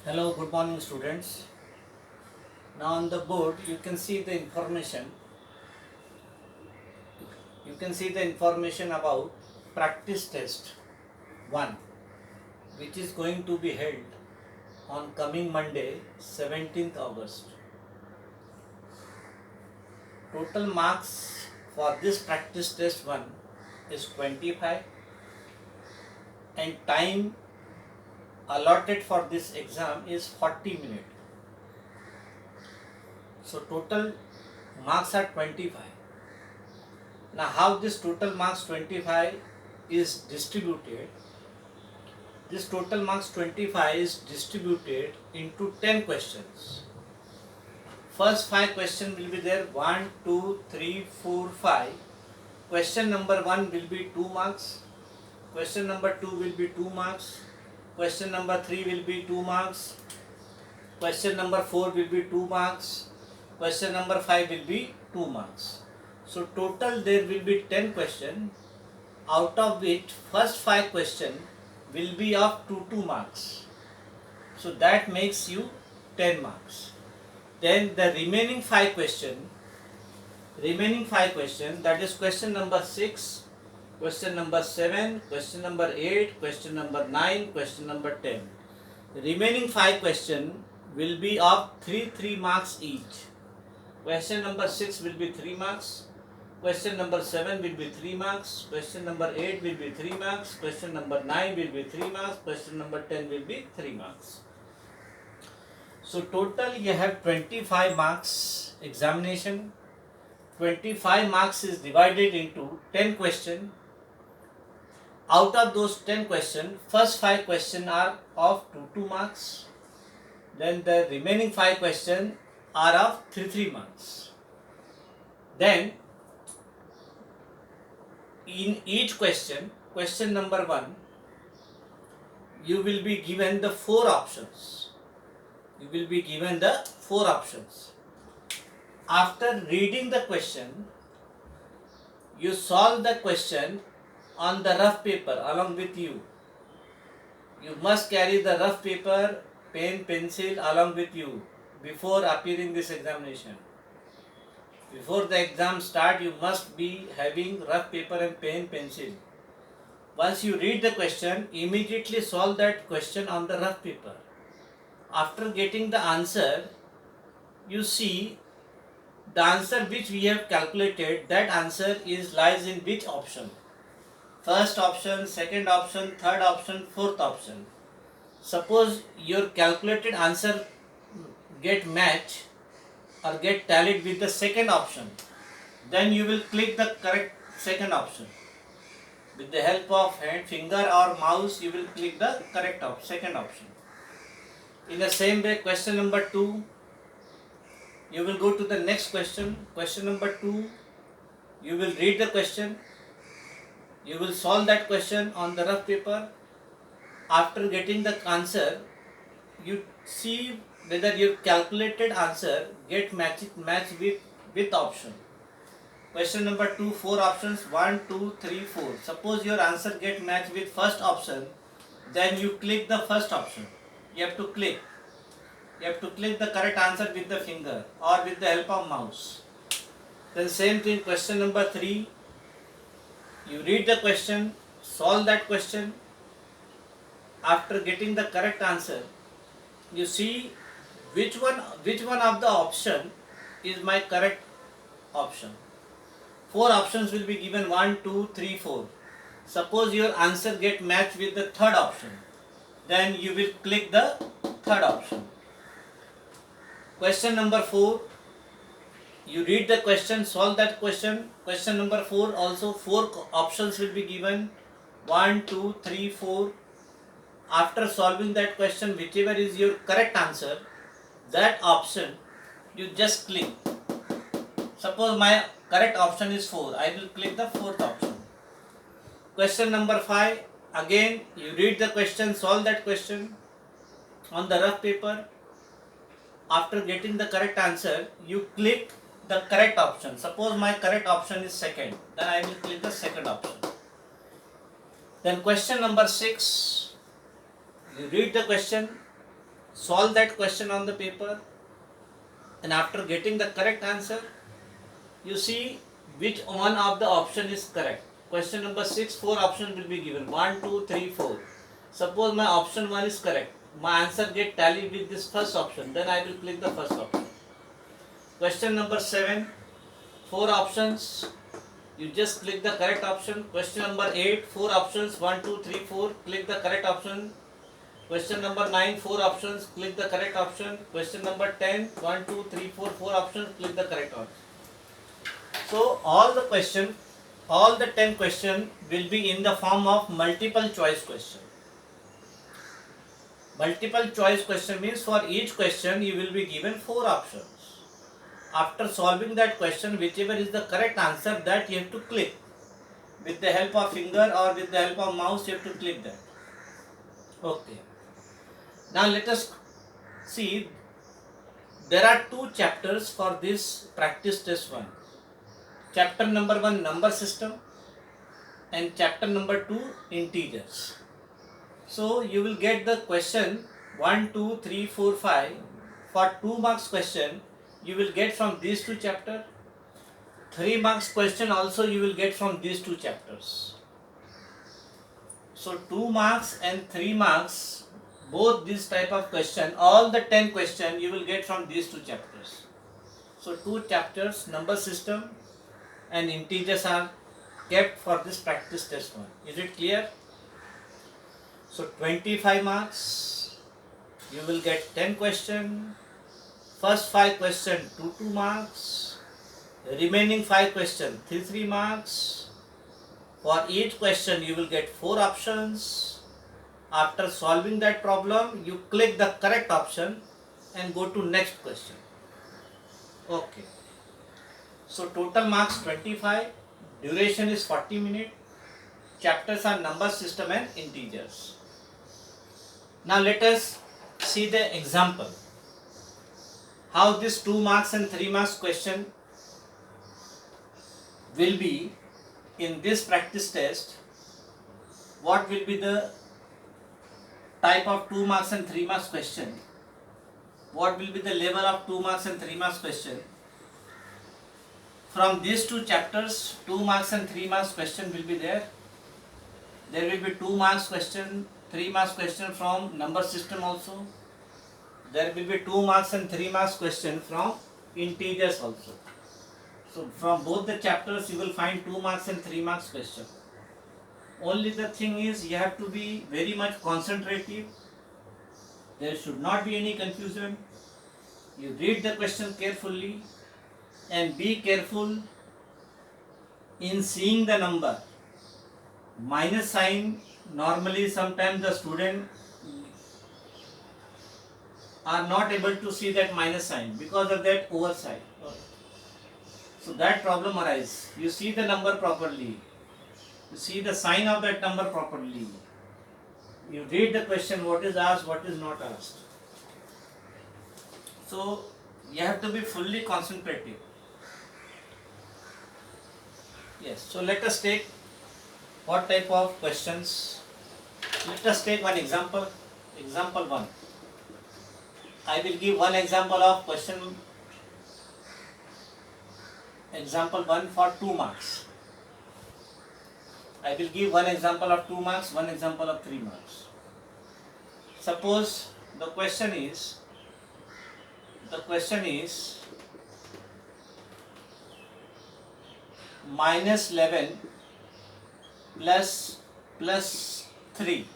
Hello, good morning students. Now on the board you can see the information. You can see the information about practice test 1 which is going to be held on coming Monday 17th August. Total marks for this practice test 1 is 25 and time allotted for this exam is 40 minutes. So total marks are 25. Now how this total marks 25 is distributed? This total marks 25 is distributed into 10 questions. First 5 questions will be there 1, 2, 3, 4, 5. Question number 1 will be 2 marks. Question number 2 will be 2 marks. Question number 3 will be 2 marks. Question number 4 will be 2 marks. Question number 5 will be 2 marks. So total there will be 10 questions, out of which first 5 questions will be of 2 marks. So that makes you 10 marks. Then the remaining 5 questions, that is question number 6, question number 7, question number 8, question number 9, question number 10. The remaining 5 questions will be of 3 marks each. Question number 6 will be 3 marks. Question number 7 will be 3 marks. Question number 8 will be 3 marks. Question number 9 will be 3 marks. Question number 10 will be 3 marks. So total you have 25 marks examination. 25 marks is divided into 10 questions. Out of those 10 questions, first 5 questions are of 2 marks. Then the remaining 5 questions are of 3 marks. Then in each question, question number 1, you will be given the 4 options. You will be given the 4 options. After reading the question, you solve the question on the rough paper along with you. You must carry the rough paper, pen, pencil along with you before appearing this examination. Before the exam start, you must be having rough paper and pen, pencil. Once you read the question, immediately solve that question on the rough paper. After getting the answer, you see the answer which we have calculated, that answer lies in which option. First option, second option, third option, fourth option. Suppose your calculated answer get match or get tallied with the second option, then you will click the correct second option. With the help of hand, finger or mouse, you will click the correct second option. In the same way, question number 2, you will go to the next question. Question number 2, you will read the question. You will solve that question on the rough paper. After getting the answer, you see whether your calculated answer get matched with option. Question number 2, 4 options, 1, 2, 3, 4. Suppose your answer get matched with first option, then you click the first option. You have to click the correct answer with the finger or with the help of mouse. Then same thing, question number 3, you read the question, solve that question. After getting the correct answer, you see which one of the option is my correct option. 4 options will be given, 1, 2, 3, 4. Suppose your answer get matched with the third option, then you will click the third option. Question number 4, you read the question, solve that question. Question number 4 also 4 options will be given, 1, 2, 3, 4. After solving that question, whichever is your correct answer, that option you just click. Suppose my correct option is 4, I will click the fourth option. Question number 5, again you read the question, solve that question on the rough paper. After getting the correct answer, you click the correct option. Suppose my correct option is second, then I will click the second option. Then question number 6, you read the question, solve that question on the paper, and after getting the correct answer, you see which one of the option is correct. Question number 6, 4 options will be given, 1, 2, 3, 4. Suppose my option 1 is correct, my answer get tallied with this first option, then I will click the first option. Question number 7, 4 options, you just click the correct option. Question number 8, 4 options, 1, 2, 3, 4, click the correct option. Question number 9, 4 options, click the correct option. Question number 10, 1, 2, 3, 4, 4 options, click the correct option. So all the 10 question will be in the form of multiple choice question. Multiple choice question means for each question you will be given 4 options. After solving that question, whichever is the correct answer, that you have to click. With the help of finger or with the help of mouse, you have to click that. Okay. Now let us see, there are 2 chapters for this practice test 1. Chapter number 1, number system, and chapter number 2, integers. So you will get the question 1, 2, 3, 4, 5 for 2 marks question you will get from these 2 chapters. 3 marks question also you will get from these 2 chapters. So 2 marks and 3 marks, both this type of question, all the 10 question you will get from these 2 chapters. So 2 chapters, number system and integers, are kept for this practice test 1. Is it clear? So 25 marks, you will get 10 question. First 5 question 2 marks, remaining 5 question 3 marks. For each question you will get 4 options. After solving that problem, you click the correct option and go to next question. Okay. So total marks 25, duration is 40 minutes. Chapters are number system and integers. Now let us see the example. How this 2 marks and 3 marks question will be in this practice test. What will be the type of 2 marks and 3 marks question? What will be the level of 2 marks and 3 marks question? From these 2 chapters, 2 marks and 3 marks question will be there. There will be 2 marks question, 3 marks question from number system also. There will be 2 marks and 3 marks question from integers also. So from both the chapters you will find 2 marks and 3 marks question. Only the thing is, you have to be very much concentrative. There should not be any confusion. You read the question carefully and be careful in seeing the number. Minus sign, normally sometimes the student are not able to see that minus sign because of that oversight. So that problem arises. You see the number properly. You see the sign of that number properly. You read the question, what is asked, what is not asked. So you have to be fully concentrative. Yes, so let us take what type of questions. Let us take one example. Example 1. I will give one example of question. Example 1 for 2 marks. I will give one example of 2 marks, one example of 3 marks. Suppose the question is minus 11 plus 3.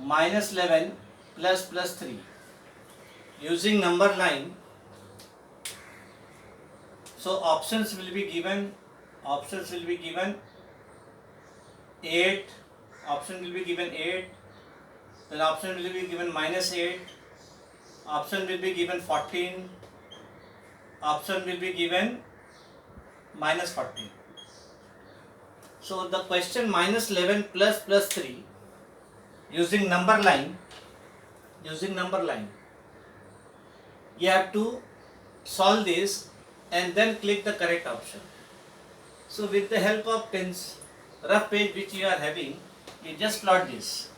Minus 11 plus 3. Using number line, so options will be given 8, option will be given 8, then option will be given minus 8, option will be given 14, option will be given minus 14. So the question minus 11 plus 3, using number line, you have to solve this and then click the correct option. So with the help of pens, rough page which you are having, you just plot this.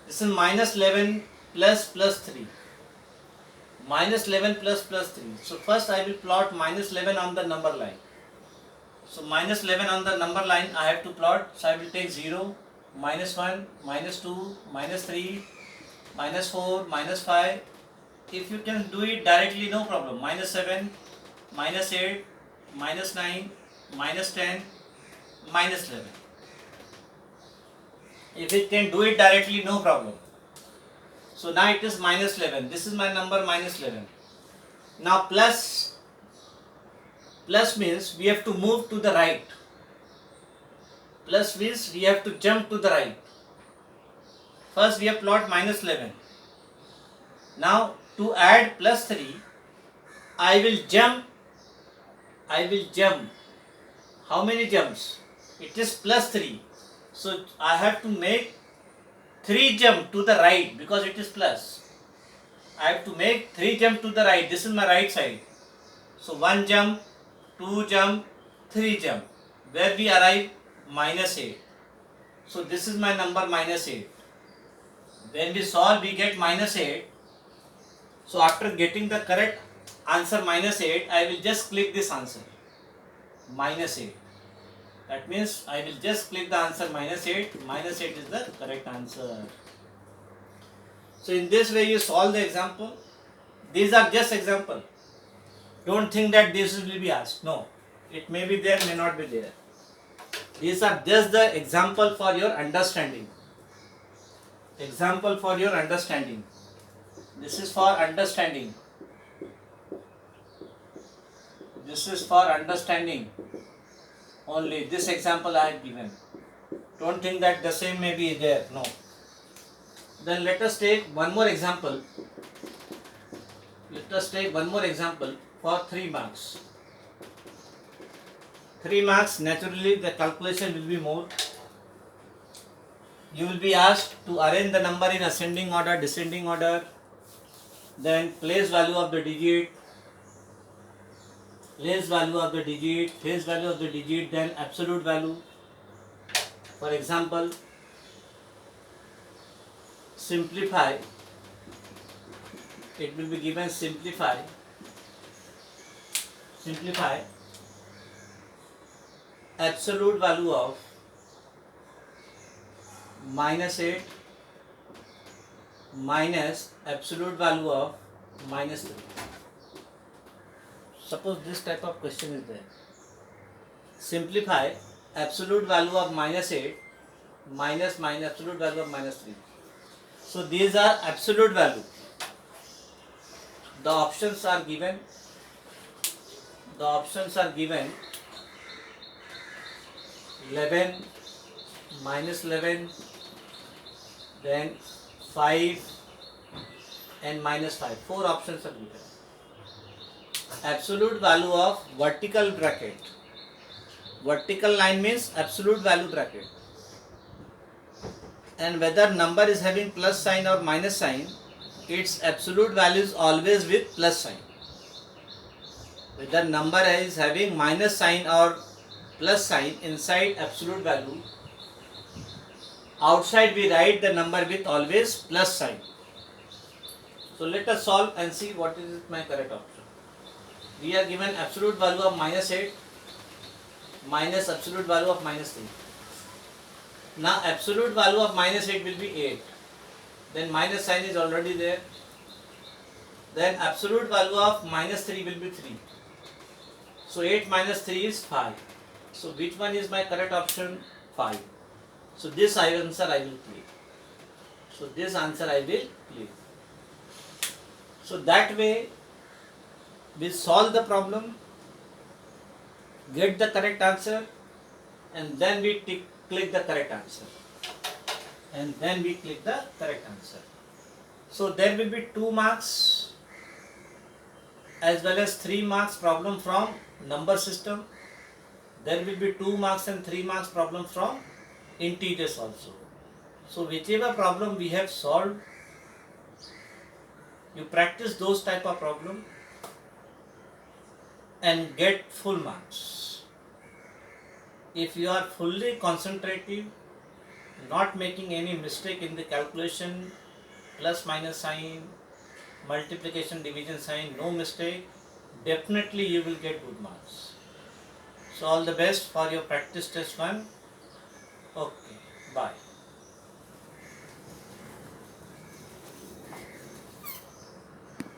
This is minus 11 plus 3. Minus 11 plus 3. So first I will plot minus 11 on the number line. So minus 11 on the number line I have to plot. So I will take 0, minus 1, minus 2, minus 3, minus 4, minus 5. If you can do it directly, no problem. Minus 7, minus 8, minus 9, minus 10, minus 11. If it can do it directly, no problem. So now it is minus 11. This is my number minus 11. Now plus means we have to move to the right. Plus means we have to jump to the right. First we have plot minus 11. Now to add plus 3, I will jump. How many jumps? It is plus 3. So I have to make 3 jump to the right because it is plus. I have to make 3 jump to the right. This is my right side. So 1 jump, 2 jump, 3 jump. Where we arrive? Minus 8. So this is my number minus 8. When we solve, we get minus 8. So after getting the correct answer minus 8, I will just click this answer. Minus 8. That means I will just click the answer minus 8. Minus 8 is the correct answer. So in this way you solve the example. These are just example. Don't think that this will be asked. No. It may be there, may not be there. These are just the example for your understanding. Example for your understanding. This is for understanding. This is for understanding. Only this example I have given. Don't think that the same may be there. No. Then let us take one more example. Let us take one more example for 3 marks. 3 marks, naturally the calculation will be more. You will be asked to arrange the number in ascending order, descending order, then place value of the digit, place value of the digit, face value of the digit, then absolute value. For example, simplify, it will be given simplify absolute value of minus 8 minus absolute value of minus 3. Suppose this type of question is there. Simplify absolute value of minus 8 minus absolute value of minus 3. So these are absolute value. The options are given. The options are given 11, minus 11, then 5 and minus 5. 4 options are given. Absolute value of vertical bracket. Vertical line means absolute value bracket. And whether number is having plus sign or minus sign, its absolute value is always with plus sign. Whether number is having minus sign or plus sign inside absolute value, outside we write the number with always plus sign. So let us solve and see what is my correct option. We are given absolute value of minus 8 minus absolute value of minus 3. Now absolute value of minus 8 will be 8. Then minus sign is already there. Then absolute value of minus 3 will be 3. So 8 minus 3 is 5. So which one is my correct option? 5. So this answer I will click. So this answer I will click. So that way we solve the problem, get the correct answer, and then we click the correct answer. And then we click the correct answer. So there will be 2 marks as well as 3 marks problem from number system. There will be 2 marks and 3 marks problem from integers also. So whichever problem we have solved, you practice those type of problem and get full marks. If you are fully concentrative, not making any mistake in the calculation, plus minus sign, multiplication division sign, no mistake, definitely you will get good marks. So all the best for your practice test 1. Okay, bye.